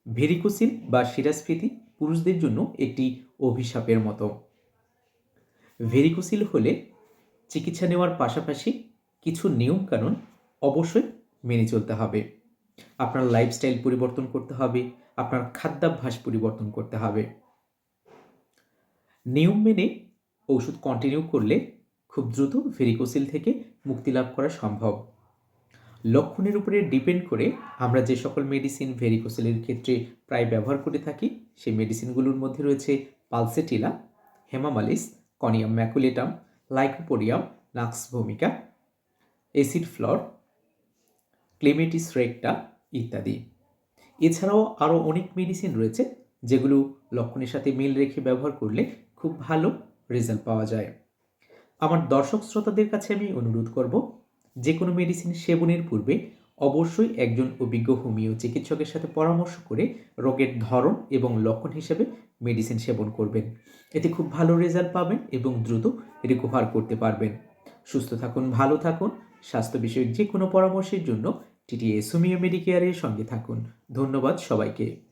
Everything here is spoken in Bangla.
ভেরিকোসিল বা শিরাস্ফীতি পুরুষদের জন্য একটি অভিশাপের মতো। ভেরিকোসিল হলে চিকিৎসা নেওয়ার পাশাপাশি কিছু নিয়মকানুন অবশ্যই মেনে চলতে হবে। আপনার লাইফস্টাইল পরিবর্তন করতে হবে, আপনার খাদ্যাভ্যাস পরিবর্তন করতে হবে। নিয়ম মেনে ওষুধ কন্টিনিউ করলে খুব দ্রুত ভেরিকোসিল থেকে মুক্তি লাভ করা সম্ভব। লক্ষণের উপরে ডিপেন্ড করে আমরা যে সকল মেডিসিন ভেরিকোসিলের ক্ষেত্রে প্রায় ব্যবহার করে থাকি সেই মেডিসিনগুলোর মধ্যে রয়েছে পালসেটিলা, হেমামালিস, কনিয়াম ম্যাকুলেটাম, লাইকোপোডিয়াম, নাক্স ভূমিকা, অ্যাসিড ফ্লর, ক্লেমেটিস রেক্টা ইত্যাদি। এছাড়াও আরও অনেক মেডিসিন রয়েছে যেগুলো লক্ষণের সাথে মিল রেখে ব্যবহার করলে খুব ভালো রেজাল্ট পাওয়া যায়। আমার দর্শক শ্রোতাদের কাছে আমি অনুরোধ করব, যে কোনো মেডিসিন সেবনের পূর্বে অবশ্যই একজন অভিজ্ঞ হোমিও চিকিৎসকের সাথে পরামর্শ করে রোগের ধরন এবং লক্ষণ হিসেবে মেডিসিন সেবন করবেন। এতে খুব ভালো রেজাল্ট পাবেন এবং দ্রুত রিকভার করতে পারবেন। সুস্থ থাকুন, ভালো থাকুন। স্বাস্থ্য বিষয়ক যে কোনো পরামর্শের জন্য টিটিএস হোমিও মেডিকেয়ারের সঙ্গে থাকুন। ধন্যবাদ সবাইকে।